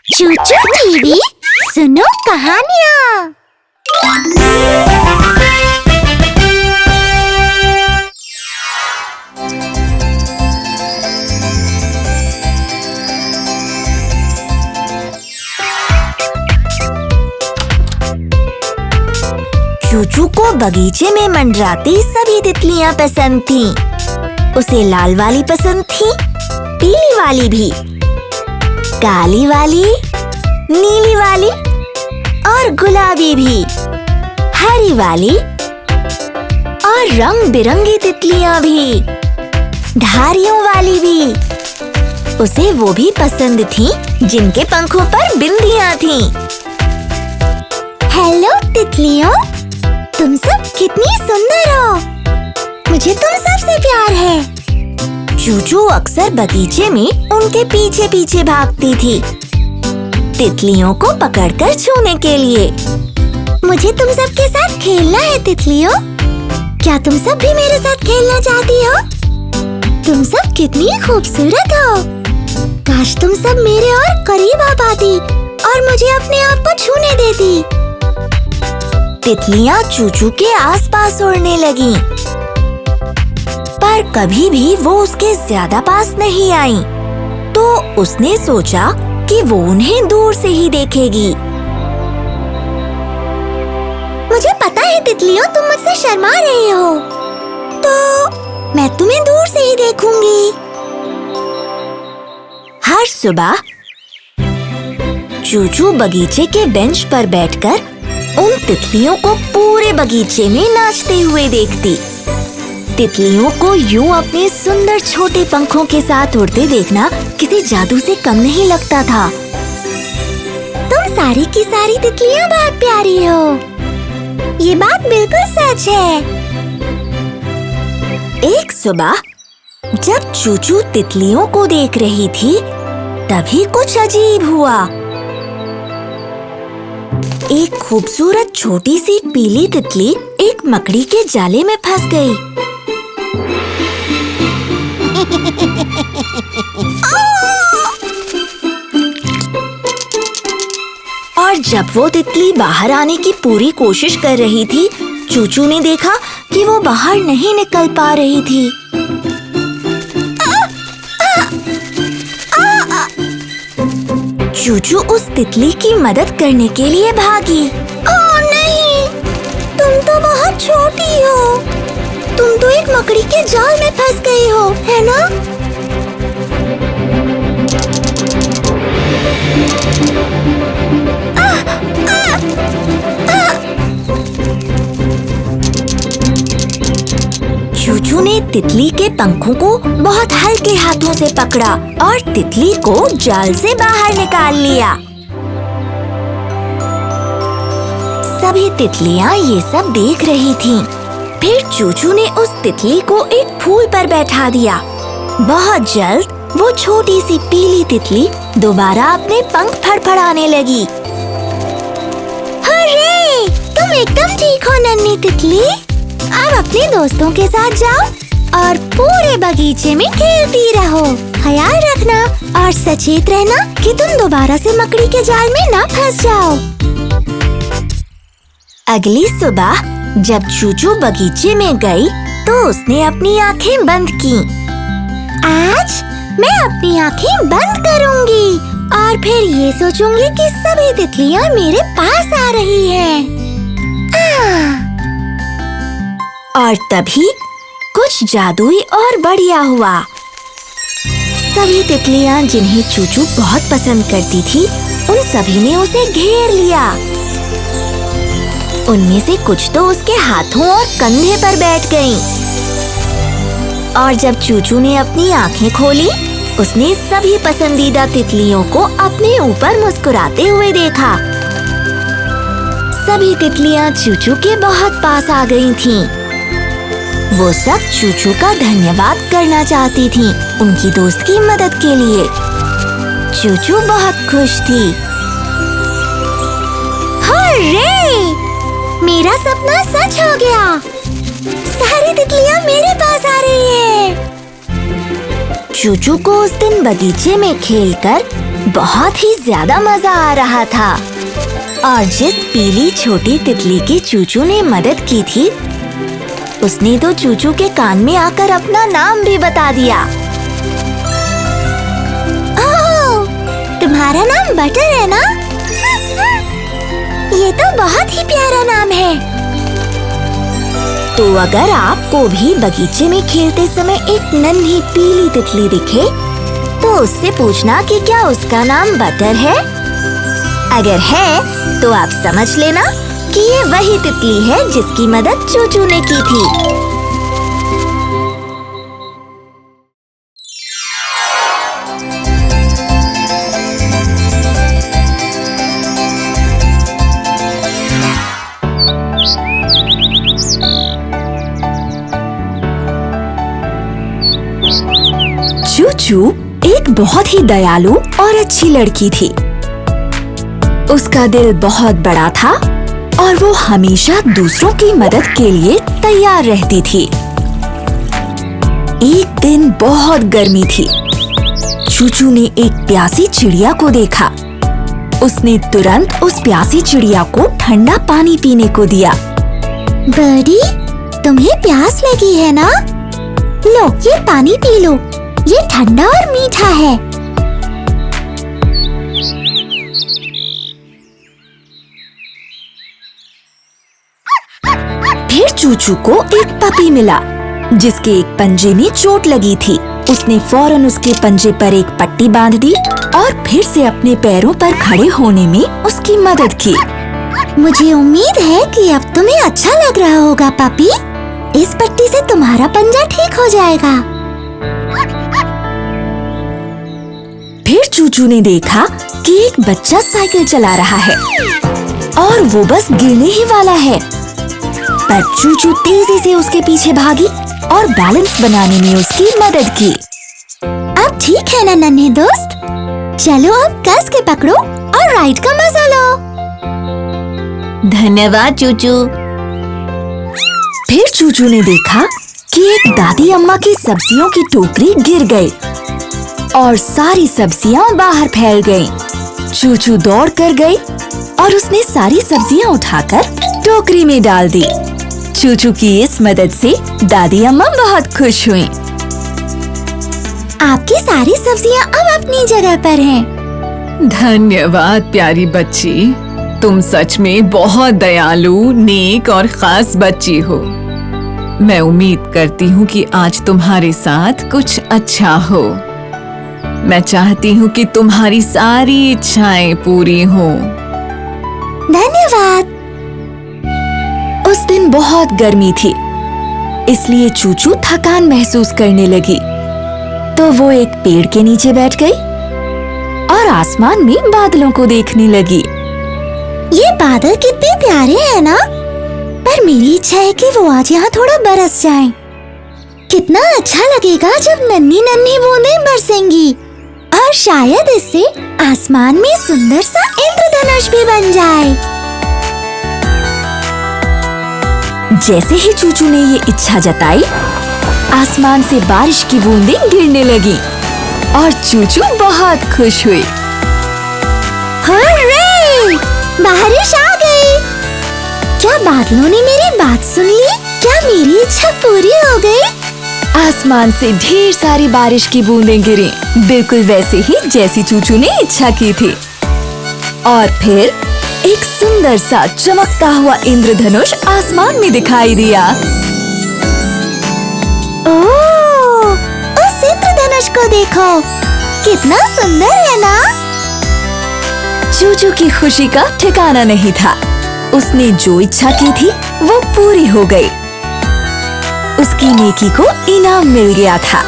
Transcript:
चूचू TV सुनो कहानियाँ। चूचू को बगीचे में मंडराती सभी तितलियाँ पसंद थीं। उसे लाल वाली पसंद थी, पीली वाली भी, काली वाली, नीली वाली और गुलाबी भी, हरी वाली और रंग बिरंगी तितलियाँ भी, धारियों वाली भी। उसे वो भी पसंद थीं जिनके पंखों पर बिंदियाँ थीं। हेलो तितलियों, तुम सब कितनी सुंदर हो। मुझे तुम सबसे प्यार है। चूचू अक्सर बगीचे में उनके पीछे पीछे भागती थी, तितलियों को पकड़कर छूने के लिए। मुझे तुम सब के साथ खेलना है तितलियों। क्या तुम सब भी मेरे साथ खेलना चाहती हो? तुम सब कितनी खूबसूरत हो। काश तुम सब मेरे और करीब आ पाती और मुझे अपने आप को छूने देती। तितलियाँ चूचू के आसपास उड़ने लगीं, पर कभी भी वो उसके ज्यादा पास नहीं आईं। तो उसने सोचा कि वो उन्हें दूर से ही देखेगी। मुझे पता है तितलियों, तुम मुझसे शर्मा रही हो, तो मैं तुम्हें दूर से ही देखूंगी। हर सुबह चूचू बगीचे के बेंच पर बैठकर उन तितलियों को पूरे बगीचे में नाचते हुए देखती। तितलियों को यूं अपने सुंदर छोटे पंखों के साथ उड़ते देखना किसी जादू से कम नहीं लगता था। तुम सारी की सारी तितलियां बहुत प्यारी हो, ये बात बिल्कुल सच है। एक सुबह जब चूचू तितलियों को देख रही थी, तभी कुछ अजीब हुआ। एक खूबसूरत छोटी सी पीली तितली एक मकड़ी के जाले में फंस गई। और जब वो तितली बाहर आने की पूरी कोशिश कर रही थी, चूचू ने देखा कि वो बाहर नहीं निकल पा रही थी। चूचू उस तितली की मदद करने के लिए भागी। ओह नहीं, तुम तो बहुत छोटी हो। तुम तो एक मकड़ी के जाल में फंस गई हो, है ना? चूचू ने तितली के पंखों को बहुत हल्के हाथों से पकड़ा और तितली को जाल से बाहर निकाल लिया। सभी तितलियां ये सब देख रही थीं। फिर चूचू ने उस तितली को एक फूल पर बैठा दिया। बहुत जल्द वो छोटी सी पीली तितली दोबारा अपने पंख फड़फड़ाने लगी। हर्रे! तुम एकदम ठीक हो नन्ही तितली। अब अपने दोस्तों के साथ जाओ और पूरे बगीचे में खेलती रहो। ख्याल रखना और सचेत रहना कि तुम दोबारा से मकड़ी के जाल में ना फंस जाओ। अगली सुबह जब चूचू बगीचे में गई, तो उसने अपनी आंखें बंद की। आज मैं अपनी आंखें बंद करूंगी और फिर ये सोचूंगी कि सभी तितलियां मेरे पास आ रही हैं। और तभी कुछ जादुई और बढ़िया हुआ। सभी तितलियां जिन्हें चूचू बहुत पसंद करती थी, उन सभी ने उसे घेर लिया। उनमें से कुछ तो उसके हाथों और कंधे पर बैठ गईं। और जब चूचू ने अपनी आंखें खोली, उसने सभी पसंदीदा तितलियों को अपने ऊपर मुस्कुराते हुए देखा। सभी तितलियां चूचू के बहुत पास आ गई थीं। वो सब चूचू का धन्यवाद करना चाहती थीं, उनकी दोस्त की मदद के लिए। चूचू बहुत खुश थी। हर्रे! मेरा सपना सच हो गया। सारी तितलियां मेरे पास आ रही हैं। चूचू को उस दिन बगीचे में खेलकर बहुत ही ज्यादा मजा आ रहा था। और जिस पीली छोटी तितली की चूचू ने मदद की थी, उसने तो चूचू के कान में आकर अपना नाम भी बता दिया। ओह, तुम्हारा नाम बटर है ना? ये तो बहुत ही प्यारा नाम है। तो अगर आपको भी बगीचे में खेलते समय एक नन्ही पीली तितली दिखे, तो उससे पूछना कि क्या उसका नाम बटर है। अगर है, तो आप समझ लेना कि ये वही तितली है जिसकी मदद चूचू ने की थी। चूचू एक बहुत ही दयालु और अच्छी लड़की थी। उसका दिल बहुत बड़ा था और वो हमेशा दूसरों की मदद के लिए तैयार रहती थी। एक दिन बहुत गर्मी थी। चूचू ने एक प्यासी चिड़िया को देखा। उसने तुरंत उस प्यासी चिड़िया को ठंडा पानी पीने को दिया। बर्डी, तुम्हें प्यास लगी है ना? लो, ये पानी पी लो। ये ठंडा और मीठा है। फिर चूचू को एक पपी मिला जिसके एक पंजे में चोट लगी थी। उसने फौरन उसके पंजे पर एक पट्टी बांध दी और फिर से अपने पैरों पर खड़े होने में उसकी मदद की। मुझे उम्मीद है कि अब तुम्हें अच्छा लग रहा होगा पपी। इस पट्टी से तुम्हारा पंजा ठीक हो जाएगा। फिर चूचू ने देखा कि एक बच्चा साइकिल चला रहा है और वो बस गिरने ही वाला है। पर चूचू तेजी से उसके पीछे भागी और बैलेंस बनाने में उसकी मदद की। अब ठीक है ना नन्हे दोस्त? चलो अब कस के पकड़ो और राइड का मजा लो। धन्यवाद चूचू। फिर चूचू ने देखा कि एक दादी अम्मा की सब्जियों की टोकरी गिर गई और सारी सब्जियां बाहर फैल गईं। चूचू दौड़ कर गई और उसने सारी सब्जियां उठाकर टोकरी में डाल दी। चूचू की इस मदद से दादी अम्मा बहुत खुश हुईं। आपकी सारी सब्जियां अब अपनी जगह पर हैं। धन्यवाद प्यारी बच्ची, तुम सच में बहुत दयालु, नेक और खास बच्ची हो। मैं उम्मीद करती हूँ कि आज तुम्हारे साथ कुछ अच्छा हो। मैं चाहती हूँ कि तुम्हारी सारी इच्छाएं पूरी हों। धन्यवाद। उस दिन बहुत गर्मी थी, इसलिए चूचू थकान महसूस करने लगी। तो वो एक पेड़ के नीचे बैठ गई और आसमान में बादलों को देखने लगी। ये बादल कितने प्यारे हैं ना? पर मेरी इच्छा है कि वो आज यहाँ थोड़ा बरस जाएं। कितना अच्छा लगेगा जब नन्ही नन्ही बूंदें बरसेंगी और शायद इससे आसमान में सुंदर सा इंद्रधनुष भी बन जाए। जैसे ही चूचू ने ये इच्छा जताई, आसमान से बारिश की बूंदें गिरने लगी और चूचू बहुत खुश हुई। हर्रे! बारिश आ गई। क्या बादलों ने मेरी बात सुन ली? क्या मेरी इच्छा पूरी हो गई? आसमान से ढेर सारी बारिश की बूंदें गिरी, बिल्कुल वैसे ही जैसी चूचू ने इच्छा की थी। और फिर एक सुंदर सा चमकता हुआ इंद्रधनुष आसमान में दिखाई दिया। ओह, उस इंद्रधनुष को देखो, कितना सुंदर है ना? चूचू की खुशी का ठिकाना नहीं था। उसने जो इच्छा की थी वो पूरी हो गई। उसकी नेकी को इनाम मिल गया था।